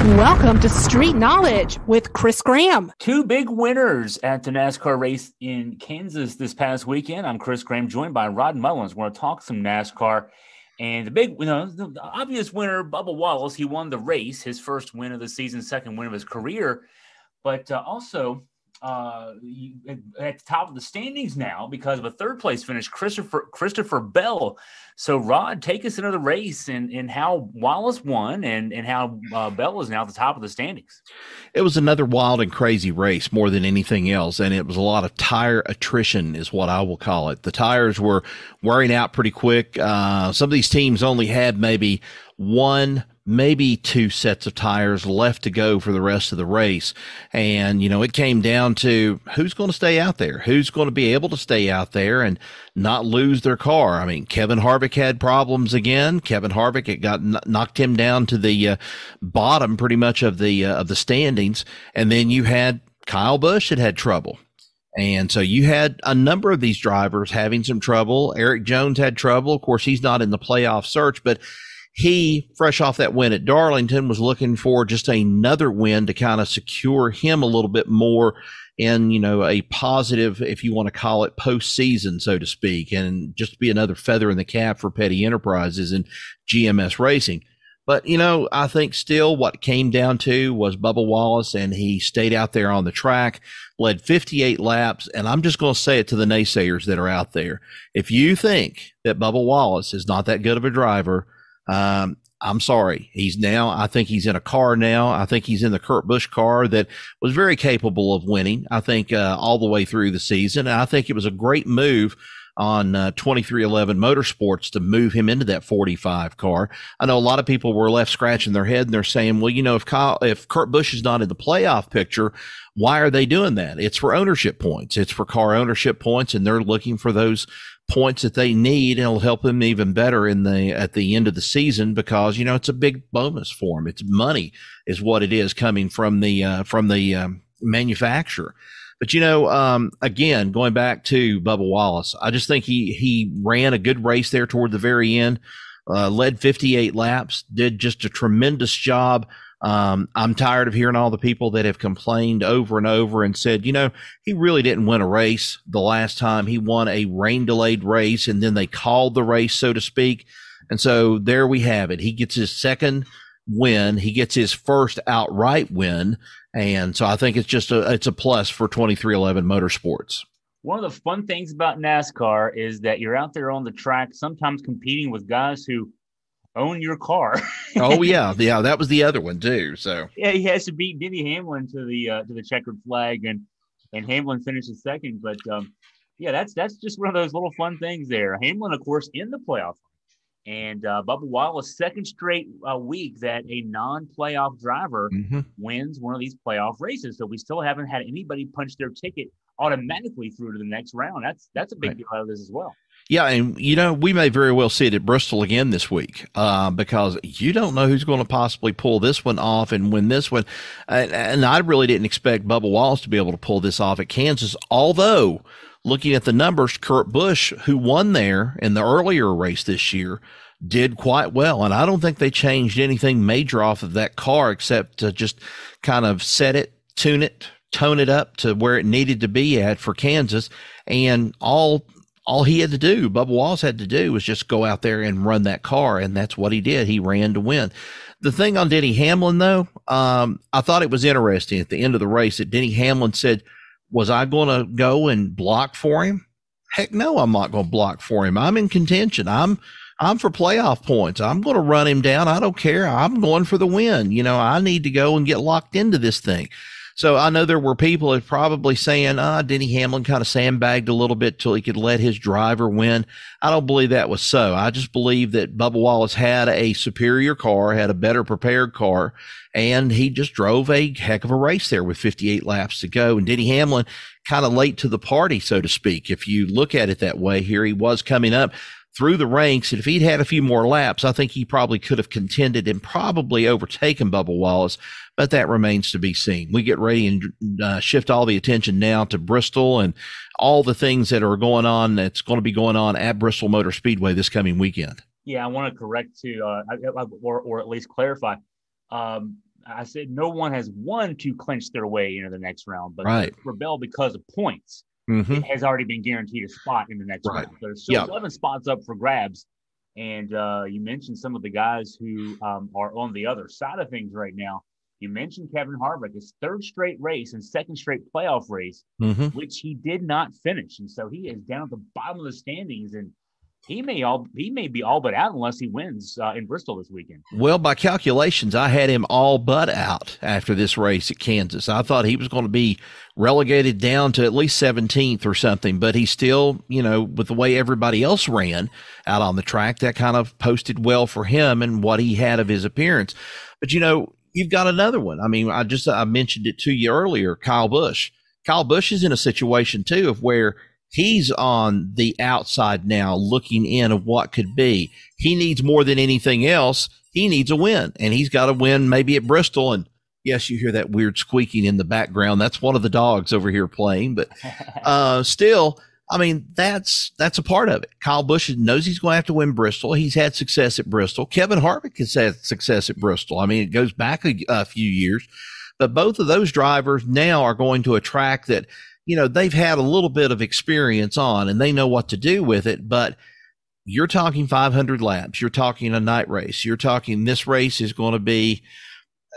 Welcome to Street Knowledge with Chris Graham. Two big winners at the NASCAR race in Kansas this past weekend. I'm Chris Graham, joined by Rod Mullins. We're going to talk some NASCAR. And the obvious winner, Bubba Wallace, he won the race, his first win of the season, second win of his career. But also at the top of the standings now because of a third-place finish, Christopher Bell. So, Rod, take us into the race and how Wallace won and how Bell is now at the top of the standings. It was another wild and crazy race more than anything else, and it was a lot of tire attrition is what I will call it. The tires were wearing out pretty quick. Some of these teams only had maybe one, maybe two sets of tires left to go for the rest of the race. And, it came down to who's going to stay out there, who's going to be able to stay out there and not lose their car. I mean, Kevin Harvick had problems again. Kevin Harvick, it got knocked him down to the bottom pretty much of the standings. And then you had Kyle Busch that had trouble. And so you had a number of these drivers having some trouble. Eric Jones had trouble. Of course, he's not in the playoff search, but he, fresh off that win at Darlington, was looking for just another win to kind of secure him a little bit more in, a positive, if you want to call it, postseason, so to speak, and just be another feather in the cap for Petty Enterprises and GMS Racing. But, I think still what came down to was Bubba Wallace, and he stayed out there on the track, led 58 laps, and I'm just going to say it to the naysayers that are out there. If you think that Bubba Wallace is not that good of a driver, I'm sorry. I think he's in a car now. I think he's in the Kurt Busch car that was very capable of winning, I think, all the way through the season. And I think it was a great move on 2311 Motorsports to move him into that 45 car. I know a lot of people were left scratching their head and they're saying, well, if Kurt Busch is not in the playoff picture, why are they doing that? It's for ownership points. It's for car ownership points, and they're looking for those points that they need, and it'll help them even better at the end of the season because it's a big bonus for them. It's money is what it is coming from the manufacturer. But again, going back to Bubba Wallace, I just think he ran a good race there toward the very end, led 58 laps, did just a tremendous job. I'm tired of hearing all the people that have complained over and over and said, he really didn't win a race the last time. He won a rain-delayed race, and then they called the race, so to speak. And so there we have it. He gets his second win. He gets his first outright win. And so I think it's a plus for 2311 Motorsports. One of the fun things about NASCAR is that you're out there on the track, sometimes competing with guys who own your car. Oh yeah, that was the other one too. So yeah, he has to beat Denny Hamlin to the checkered flag, and Hamlin finishes second. But that's just one of those little fun things there. Hamlin, of course, in the playoff, and Bubba Wallace, second straight week that a non-playoff driver wins one of these playoff races. So we still haven't had anybody punch their ticket automatically through to the next round. That's a big deal out of this as well. Yeah, and we may very well see it at Bristol again this week because you don't know who's going to possibly pull this one off and win this one. And I really didn't expect Bubba Wallace to be able to pull this off at Kansas, although looking at the numbers, Kurt Busch, who won there in the earlier race this year, did quite well. And I don't think they changed anything major off of that car except to just kind of set it, tune it, tone it up to where it needed to be at for Kansas. And all he had to do, Bubba Wallace had to do, was just go out there and run that car, and that's what he did. He ran to win. The thing on Denny Hamlin, though, I thought it was interesting at the end of the race that Denny Hamlin said, was I going to go and block for him? Heck no, I'm not going to block for him. I'm in contention. I'm for playoff points. I'm going to run him down. I don't care. I'm going for the win. I need to go and get locked into this thing. So I know there were people that probably saying, Denny Hamlin kind of sandbagged a little bit till he could let his driver win. I don't believe that was so. I just believe that Bubba Wallace had a superior car, had a better prepared car, and he just drove a heck of a race there with 58 laps to go. And Denny Hamlin kind of late to the party, so to speak. If you look at it that way, here he was coming up through the ranks, and if he'd had a few more laps, I think he probably could have contended and probably overtaken Bubba Wallace, but that remains to be seen. We get ready and shift all the attention now to Bristol and all the things that are going on, that's going to be going on at Bristol Motor Speedway this coming weekend. Yeah, I want to correct too, or at least clarify. I said no one has won to clinch their way into the next round, but right. Rebel, because of points, Mm-hmm. it has already been guaranteed a spot in the next Right. round. There's still 11 spots up for grabs. And you mentioned some of the guys who are on the other side of things right now. You mentioned Kevin Harvick, his third straight race and second straight playoff race, which he did not finish. And so he is down at the bottom of the standings, and he may be all but out unless he wins in Bristol this weekend. Well, by calculations, I had him all but out after this race at Kansas. I thought he was going to be relegated down to at least 17th or something, but he still, with the way everybody else ran out on the track, that kind of posted well for him and what he had of his appearance. But, you've got another one. I mean, I mentioned it to you earlier, Kyle Busch. Kyle Busch is in a situation, too, of where he's on the outside now looking in of what could be. He needs more than anything else. He needs a win, and he's got to win maybe at Bristol. And yes, you hear that weird squeaking in the background. That's one of the dogs over here playing, but still, I mean, that's a part of it. Kyle Busch knows he's going to have to win Bristol. He's had success at Bristol. Kevin Harvick has had success at Bristol. I mean, it goes back a few years, but both of those drivers now are going to a track that, they've had a little bit of experience on and they know what to do with it. But you're talking 500 laps. You're talking a night race. You're talking this race is going to be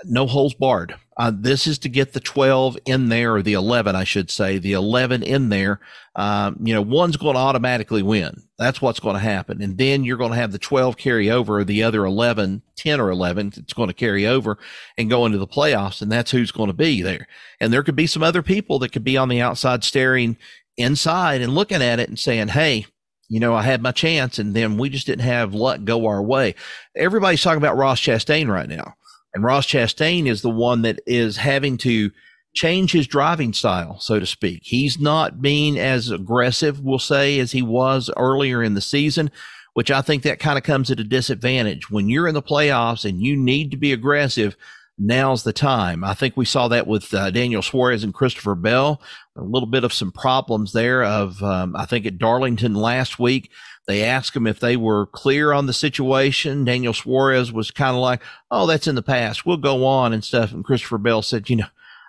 no holes barred. This is to get the 12 in there, or the 11, I should say, the 11 in there. One's going to automatically win. That's what's going to happen. And then you're going to have the 12 carry over, or the other 11, 10 or 11, it's going to carry over and go into the playoffs. And that's who's going to be there. And there could be some other people that could be on the outside staring inside and looking at it and saying, hey, I had my chance, and then we just didn't have luck go our way. Everybody's talking about Ross Chastain right now. And Ross Chastain is the one that is having to change his driving style, so to speak. He's not being as aggressive, we'll say, as he was earlier in the season, which I think that kind of comes at a disadvantage. When you're in the playoffs and you need to be aggressive, now's the time. I think we saw that with Daniel Suarez and Christopher Bell, a little bit of some problems there I think at Darlington last week. They asked him if they were clear on the situation. Daniel Suarez was kind of like, oh, that's in the past. We'll go on and stuff. And Christopher Bell said,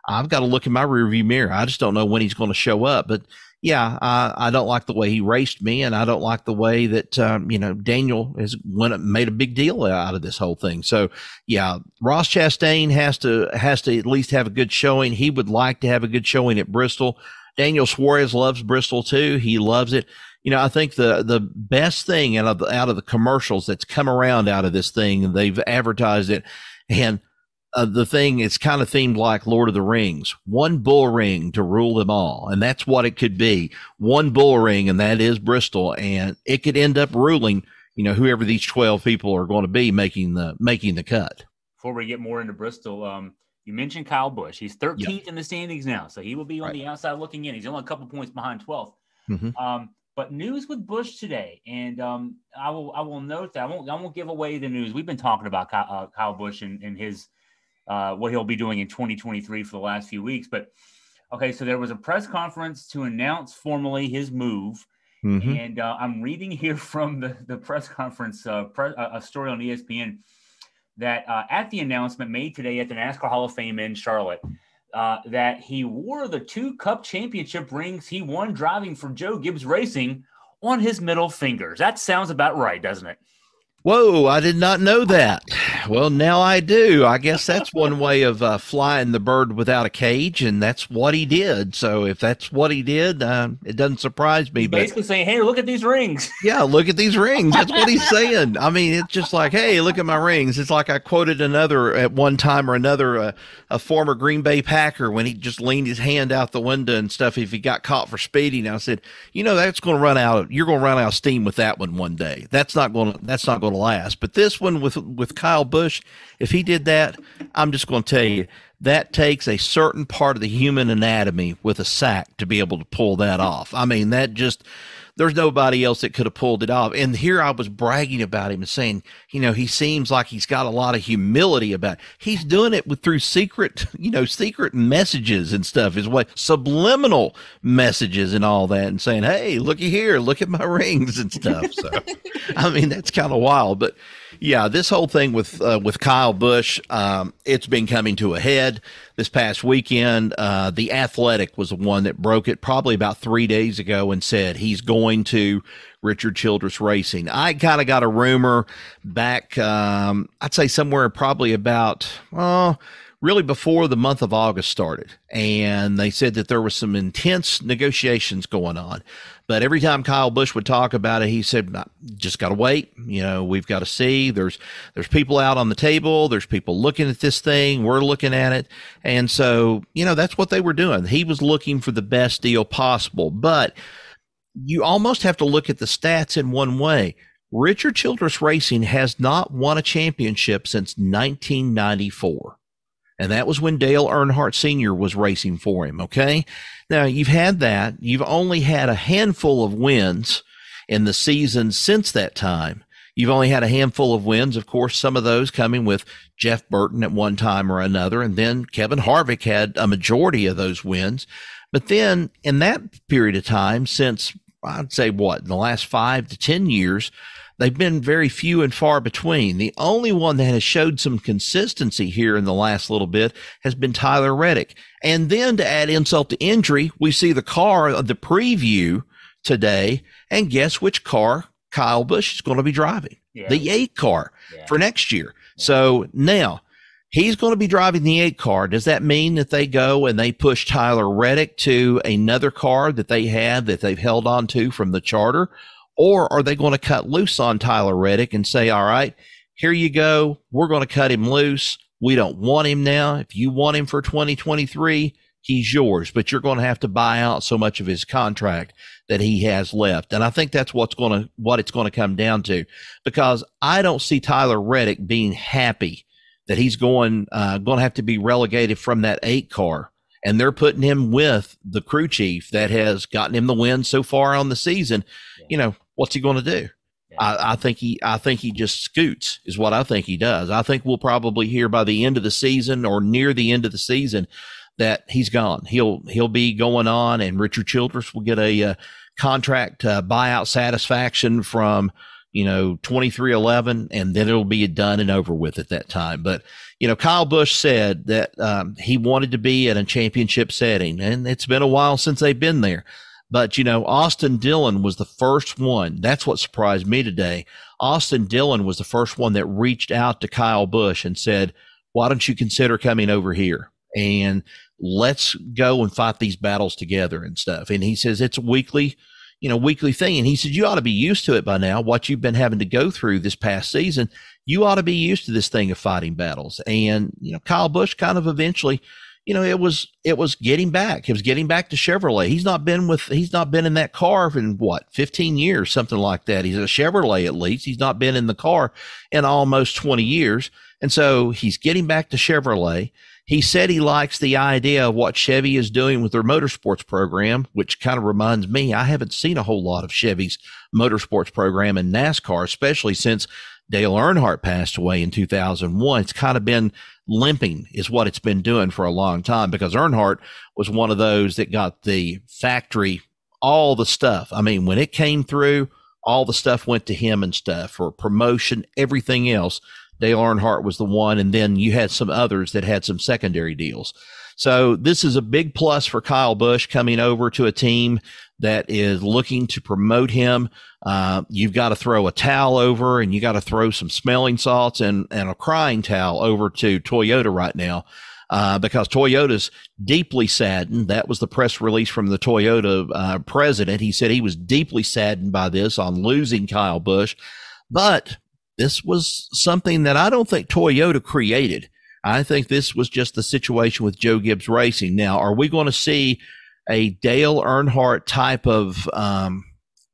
I've got to look in my rearview mirror. I just don't know when he's going to show up. But yeah, I don't like the way he raced me, and I don't like the way that, Daniel made a big deal out of this whole thing. So yeah, Ross Chastain has to at least have a good showing. He would like to have a good showing at Bristol. Daniel Suarez loves Bristol too. He loves it. I think the best thing out of the commercials that's come around out of this thing, they've advertised it, and the thing is kind of themed like Lord of the Rings. One bull ring to rule them all, and that's what it could be. One bull ring, and that is Bristol, and it could end up ruling, whoever these 12 people are going to be making the cut. Before we get more into Bristol, you mentioned Kyle Busch. He's 13th in the standings now, so he will be on the outside looking in. He's only a couple points behind 12th. Mm-hmm. But news with Busch today, and I will note that I won't give away the news. We've been talking about Kyle Busch and his what he'll be doing in 2023 for the last few weeks. But okay, so there was a press conference to announce formally his move, and I'm reading here from the press conference a story on ESPN that at the announcement made today at the NASCAR Hall of Fame in Charlotte, that he wore the 2 Cup championship rings he won driving for Joe Gibbs Racing on his middle fingers. That sounds about right, doesn't it? Whoa, I did not know that. Well, now I do. I guess that's one way of flying the bird without a cage, and that's what he did. So if that's what he did, it doesn't surprise me. He's basically saying, hey, look at these rings. Yeah, look at these rings. That's what he's saying. I mean, it's just like, hey, look at my rings. It's like I quoted another at one time or another, a former Green Bay Packer when he just leaned his hand out the window and stuff if he got caught for speeding. I said, that's going to run out. You're going to run out of steam with that one day. That's not going to last. But this one with Kyle Busch, if he did that, I'm just going to tell you, that takes a certain part of the human anatomy with a sack to be able to pull that off. I mean, there's nobody else that could have pulled it off. And here I was bragging about him and saying, he seems like he's got a lot of humility about it. He's doing it through secret messages and stuff, is what, subliminal messages and all that, and saying, hey, looky here, look at my rings and stuff. So, I mean, that's kind of wild. But Yeah, this whole thing with Kyle Busch, it's been coming to a head this past weekend. The Athletic was the one that broke it probably about 3 days ago and said he's going to Richard Childress Racing. I kind of got a rumor back, I'd say somewhere probably about, really before the month of August started. And they said that there was some intense negotiations going on. But every time Kyle Busch would talk about it, he said, just got to wait. You know, we've got to see. There's people out on the table. There's people looking at this thing. We're looking at it. And so, you know, that's what they were doing. He was looking for the best deal possible. But you almost have to look at the stats in one way. Richard Childress Racing has not won a championship since 1994. And that was when Dale Earnhardt Sr. was racing for him, okay? Now, you've had that. You've only had a handful of wins in the season since that time. You've only had a handful of wins, of course, some of those coming with Jeff Burton at one time or another, and then Kevin Harvick had a majority of those wins. But then in that period of time, since I'd say in the last 5 to 10 years, they've been very few and far between. The only one that has showed some consistency here in the last little bit has been Tyler Reddick. And then to add insult to injury, we see the car of the preview today, and guess which car Kyle Busch is going to be driving? Yeah. The 8 car for next year. Yeah. So now he's going to be driving the 8 car. Does that mean that they go and they push Tyler Reddick to another car that they have that they've held on to from the charter? Or are they going to cut loose on Tyler Reddick and say, all right, here you go. We're going to cut him loose. We don't want him now. If you want him for 2023, he's yours, but you're going to have to buy out so much of his contract that he has left. And I think that's what it's going to come down to, because I don't see Tyler Reddick being happy that he's going to have to be relegated from that 8 car. And they're putting him with the crew chief that has gotten him the win so far on the season. Yeah. You know, what's he going to do? Yeah. I think he just scoots is what I think he does. I think we'll probably hear by the end of the season or near the end of the season that he's gone. He'll be going on, and Richard Childress will get a contract buyout satisfaction from 2311, and then it'll be done and over with at that time. But Kyle Busch said that he wanted to be in a championship setting, and it's been a while since they've been there. But, Austin Dillon was the first one. That's what surprised me today. Austin Dillon was the first one that reached out to Kyle Busch and said, why don't you consider coming over here and let's go and fight these battles together and stuff. And he says it's a weekly thing. And he said, you ought to be used to it by now. What you've been having to go through this past season, you ought to be used to this thing of fighting battles. And, Kyle Busch kind of eventually, it was getting back. It was getting back to Chevrolet. He's not been in that car in 15 years, something like that. He's a Chevrolet, at least. He's not been in the car in almost 20 years. And so he's getting back to Chevrolet. He said he likes the idea of what Chevy is doing with their motorsports program, which kind of reminds me, I haven't seen a whole lot of Chevy's motorsports program in NASCAR, especially since Dale Earnhardt passed away in 2001. It's kind of been limping is what it's been doing for a long time, because Earnhardt was one of those that got the factory, all the stuff. I mean, when it came through, all the stuff went to him and stuff for promotion, everything else. Dale Earnhardt was the one, and then you had some others that had some secondary deals. So this is a big plus for Kyle Busch coming over to a team that is looking to promote him. You've got to throw a towel over, and you got to throw some smelling salts and a crying towel over to Toyota right now, because Toyota's deeply saddened. That was the press release from the Toyota president. He said he was deeply saddened by this on losing Kyle Busch, but this was something that I don't think Toyota created. I think this was just the situation with Joe Gibbs Racing. Now, are we going to see a Dale Earnhardt type of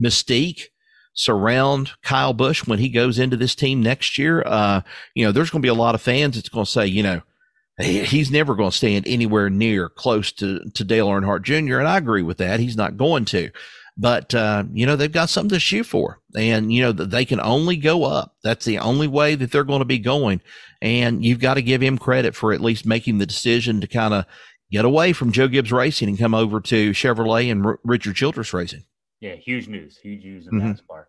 mystique surround Kyle Busch when he goes into this team next year? There's going to be a lot of fans that's going to say, he's never going to stand anywhere near close to Dale Earnhardt Jr., and I agree with that. He's not going to. But, they've got something to shoot for, and, they can only go up. That's the only way that they're going to be going. And you've got to give him credit for at least making the decision to kind of get away from Joe Gibbs Racing and come over to Chevrolet and Richard Childress Racing. Yeah, huge news in NASCAR.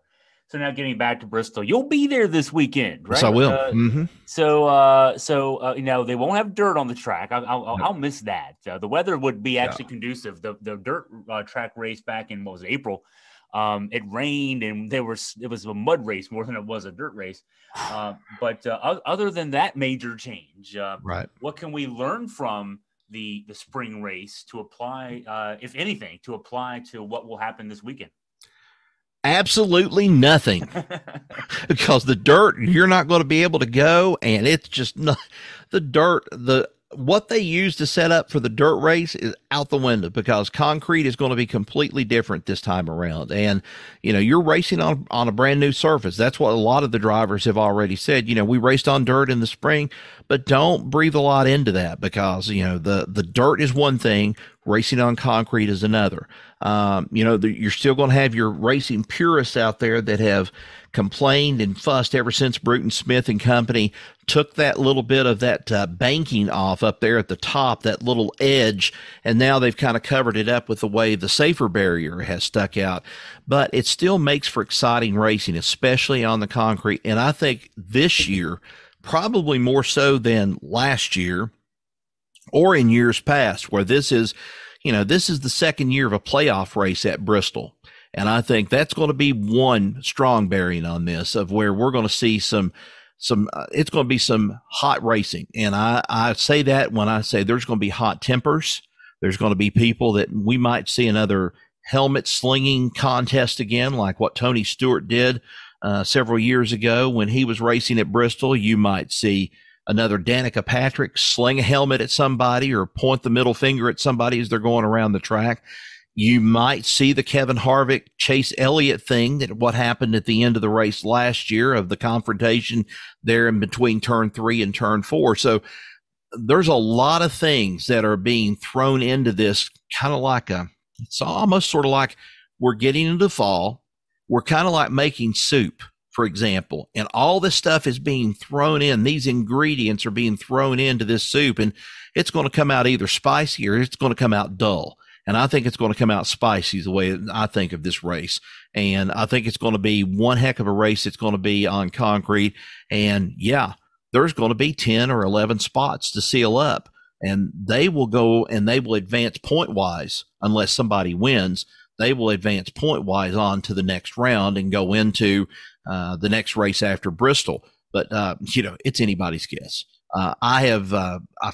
So now getting back to Bristol, you'll be there this weekend, right? Yes, I will. So they won't have dirt on the track. I'll miss that. The weather would be actually conducive. The dirt track race back in, what was it, April? It rained and it was a mud race more than it was a dirt race. But other than that major change, right. What can we learn from the spring race to apply, if anything, to apply to what will happen this weekend? Absolutely nothing, because the dirt, you're not going to be able to go, and it's just not the dirt. What they use to set up for the dirt race is out the window, because concrete is going to be completely different this time around. And, you're racing on a brand new surface. That's what a lot of the drivers have already said. We raced on dirt in the spring, but don't breathe a lot into that, because, the dirt is one thing, racing on concrete is another. You're still going to have your racing purists out there that have complained and fussed ever since Bruton Smith and company took that little bit of that banking off up there at the top, that little edge, and now they've kind of covered it up with the way the safer barrier has stuck out. But it still makes for exciting racing, especially on the concrete. And I think this year, probably more so than last year or in years past, where this is the second year of a playoff race at Bristol. And I think that's going to be one strong bearing on this, of where we're going to see it's going to be some hot racing. And I say that when I say there's going to be hot tempers. There's going to be people that we might see another helmet slinging contest again, like what Tony Stewart did several years ago when he was racing at Bristol. You might see another Danica Patrick sling a helmet at somebody or point the middle finger at somebody as they're going around the track. You might see the Kevin Harvick, Chase Elliott thing, that what happened at the end of the race last year, of the confrontation there in between turn 3 and turn 4. So there's a lot of things that are being thrown into this, kind of like it's almost sort of like we're getting into fall. We're kind of like making soup, for example, and all this stuff is being thrown in. These ingredients are being thrown into this soup, and it's going to come out either spicy or it's going to come out dull. And I think it's going to come out spicy, the way I think of this race. And I think it's going to be one heck of a race. It's going to be on concrete. And yeah, there's going to be 10 or 11 spots to seal up. And they will go and they will advance point wise, unless somebody wins. They will advance point wise on to the next round and go into the next race after Bristol. But, it's anybody's guess. I've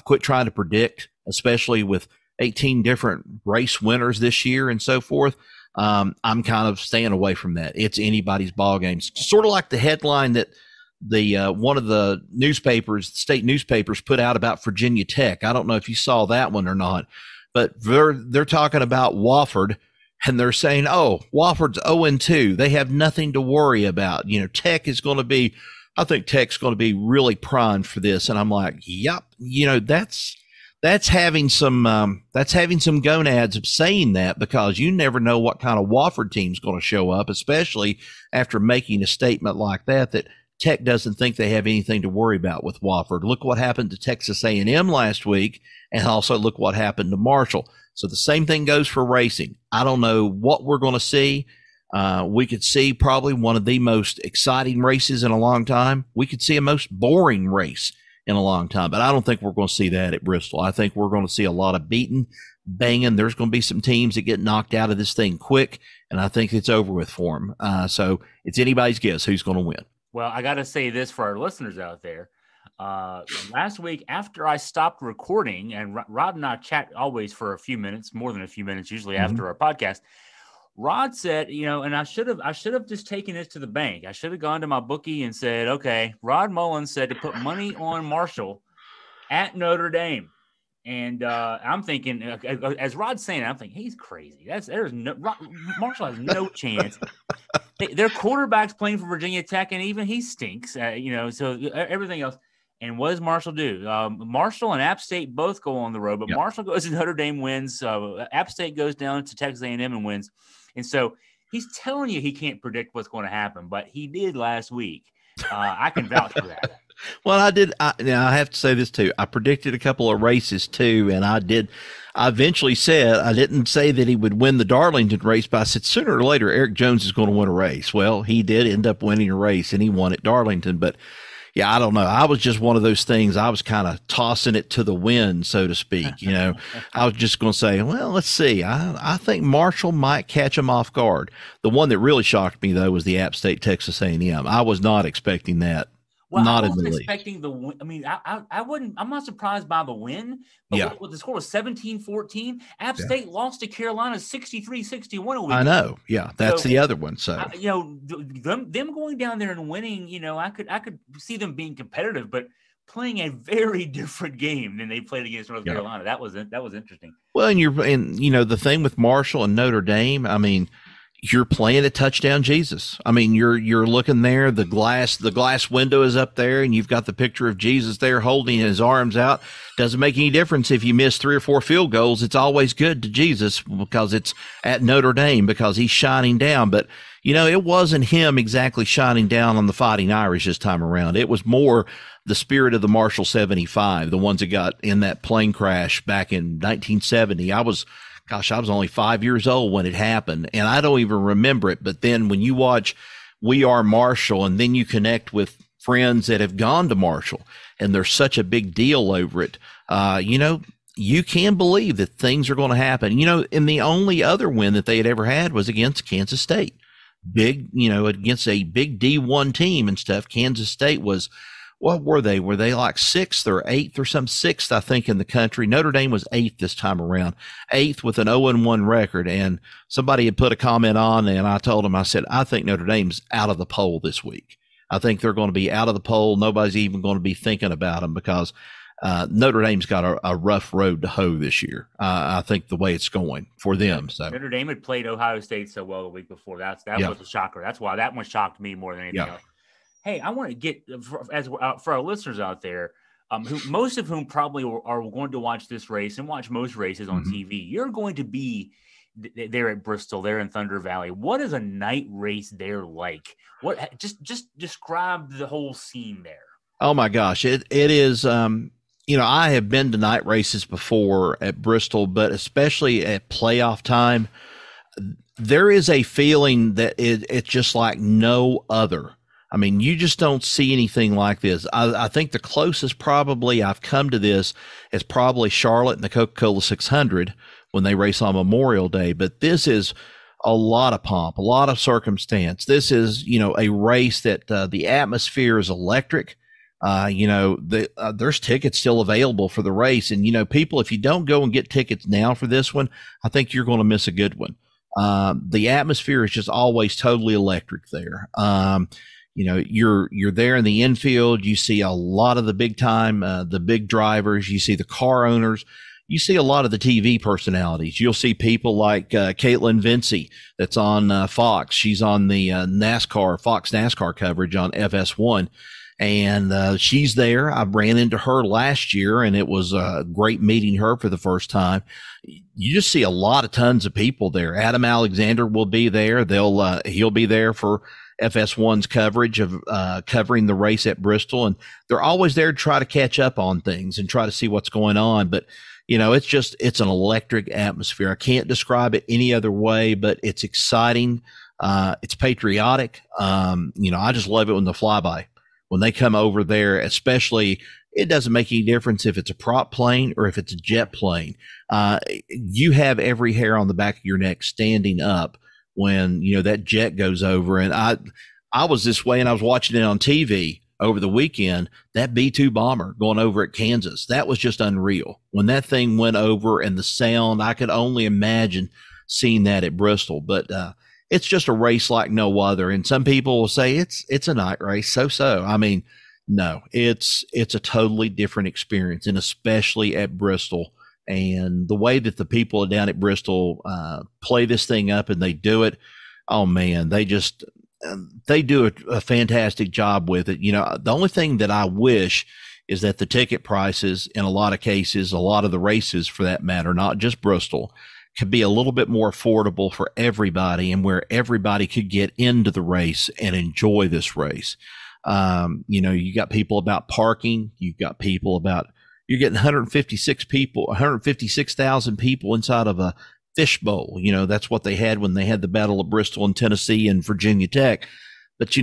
quit trying to predict, especially with 18 different race winners this year and so forth. I'm kind of staying away from that. It's anybody's ball games. Sort of like the headline that one of the state newspapers put out about Virginia Tech. I don't know if you saw that one or not, but they're talking about Wofford, and they're saying, Wofford's 0-2. They have nothing to worry about. Tech is going to be, I think Tech's going to be really primed for this. And I'm like, yep, that's having some gonads of saying that, because you never know what kind of Wofford team's going to show up, especially after making a statement like that Tech doesn't think they have anything to worry about with Wofford. Look what happened to Texas A&M last week, and also look what happened to Marshall. So the same thing goes for racing. I don't know what we're going to see. We could see probably one of the most exciting races in a long time. We could see a most boring race in a long time, but I don't think we're going to see that at Bristol. I think we're going to see a lot of beating, banging. There's going to be some teams that get knocked out of this thing quick, and I think it's over with for them. So it's anybody's guess who's going to win. Well, I got to say this for our listeners out there. Last week, after I stopped recording, and Rod and I chat always for a few minutes, more than a few minutes, usually after our podcast, Rod said, and I should have just taken this to the bank. I should have gone to my bookie and said, okay, Rod Mullins said to put money on Marshall at Notre Dame. And I'm thinking, as Rod's saying, I'm thinking he's crazy. Marshall has no chance. Their quarterback's playing for Virginia Tech, and even he stinks. So everything else. And what does Marshall do? Marshall and App State both go on the road, but Marshall goes to Notre Dame, wins. App State goes down to Texas A&M and wins. And so he's telling you he can't predict what's going to happen, but he did last week. I can vouch for that. Well, I did. Now I have to say this too. I predicted a couple of races too, and I did. I eventually said I didn't say that he would win the Darlington race, but I said sooner or later Eric Jones is going to win a race. Well, he did end up winning a race, and he won at Darlington. But yeah, I don't know. I was just one of those things. I was kind of tossing it to the wind, so to speak. You know, I was just going to say, well, let's see. I think Marshall might catch him off guard. The one that really shocked me though was the App State Texas A&M. I was not expecting that. Well, not I wasn't in the expecting the win. I mean, I wouldn't. I'm not surprised by the win. But Yeah. what the score was 17-14. App State lost to Carolina 63-61 a week. I know. Yeah, that's So, the other one. So you know, them going down there and winning. You know, I could see them being competitive, but playing a very different game than they played against North Carolina. That was interesting. well, and you know the thing with Marshall and Notre Dame. I mean, you're playing at touchdown Jesus. I mean, you're looking there. The glass window is up there, and you've got the picture of Jesus there holding his arms out. Doesn't make any difference if you miss 3 or 4 field goals. It's always good to Jesus because it's at Notre Dame because he's shining down. But you know, it wasn't him exactly shining down on the Fighting Irish this time around. It was more the spirit of the Marshall 75, the ones that got in that plane crash back in 1970. I was only 5 years old when it happened, and I don't even remember it. But then when you watch We Are Marshall, and then you connect with friends that have gone to Marshall, and there's such a big deal over it, you know, you can believe that things are going to happen. You know, and the only other win that they had ever had was against Kansas State. Big, you know, against a big D1 team and stuff. Kansas State was, what were they? Were they like 6th or 8th or some 6th, I think, in the country? Notre Dame was 8th this time around, 8th with an 0-1 record. And somebody had put a comment on, and I told them, I said, I think Notre Dame's out of the poll this week. I think they're going to be out of the poll. Nobody's even going to be thinking about them because Notre Dame's got a rough road to hoe this year. I think the way it's going for them. So Notre Dame had played Ohio State so well the week before. That was a shocker. That's why that one shocked me more than anything else. Hey, I want to get for our listeners out there, most of whom probably are going to watch this race and watch most races on TV. You're going to be there at Bristol, there in Thunder Valley. What is a night race there like? What just describe the whole scene there. Oh my gosh, it is. You know, I have been to night races before at Bristol, but especially at playoff time, there is a feeling that it's just like no other. I mean, you just don't see anything like this. I think the closest probably I've come to this is probably Charlotte and the Coca-Cola 600 when they race on Memorial Day. But this is a lot of pomp, a lot of circumstance. This is, you know, a race that the atmosphere is electric. You know, there's tickets still available for the race. And, you know, people, if you don't go and get tickets now for this one, I think you're going to miss a good one. The atmosphere is just always totally electric there. You know, you're there in the infield. You see a lot of the big time, the big drivers. You see the car owners. You see a lot of the TV personalities. You'll see people like Caitlin Vincey that's on Fox. She's on the Fox NASCAR coverage on FS1. And she's there. I ran into her last year, and it was great meeting her for the first time. You just see a lot of tons of people there. Adam Alexander will be there. He'll be there for FS1's coverage of covering the race at Bristol, and they're always there to try to catch up on things and try to see what's going on. But you know, it's an electric atmosphere. I can't describe it any other way, but it's exciting. It's patriotic. You know, I just love it when the flyby. When they come over there, especially, it doesn't make any difference if it's a prop plane or if it's a jet plane. You have every hair on the back of your neck standing up when, you know, that jet goes over. And I was this way, and I was watching it on TV over the weekend, that B-2 bomber going over at Kansas. That was just unreal. When that thing went over and the sound, I could only imagine seeing that at Bristol. But it's just a race like no other. And some people will say it's a night race. So. I mean, no, it's a totally different experience, and especially at Bristol. And the way that the people down at Bristol play this thing up and they do it, oh man, they do a fantastic job with it. You know, the only thing that I wish is that the ticket prices, in a lot of cases, a lot of the races for that matter, not just Bristol, could be a little bit more affordable for everybody, and where everybody could get into the race and enjoy this race. You got people about parking. You've got people about, you're getting 156,000 people inside of a fishbowl. That's what they had when they had the Battle of Bristol and Tennessee and Virginia Tech. But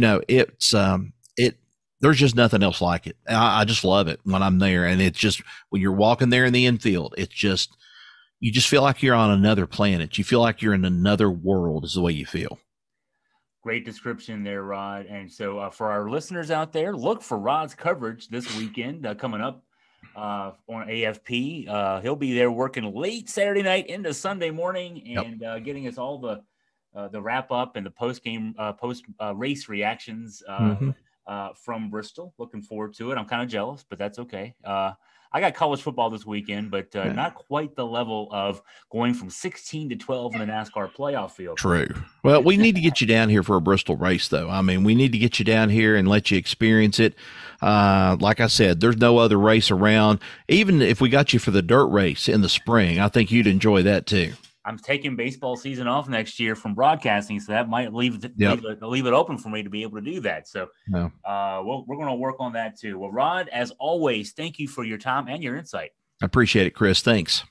there's just nothing else like it. I just love it when I'm there. And it's just, when you're walking there in the infield, you just feel like you're on another planet. You feel like you're in another world is the way you feel. Great description there, Rod. And so for our listeners out there, look for Rod's coverage this weekend coming up on AFP. He'll be there working late Saturday night into Sunday morning and getting us all the wrap up and the post race reactions from Bristol. Looking forward to it. I'm kind of jealous, but that's okay. I got college football this weekend, but not quite the level of going from 16 to 12 in the NASCAR playoff field. True. Well, we need to get you down here for a Bristol race, though. I mean, we need to get you down here and let you experience it. Like I said, there's no other race around. Even if we got you for the dirt race in the spring, I think you'd enjoy that too. I'm taking baseball season off next year from broadcasting, so that might leave it open for me to be able to do that. So we're going to work on that too. Well, Rod, as always, thank you for your time and your insight. I appreciate it, Chris. Thanks.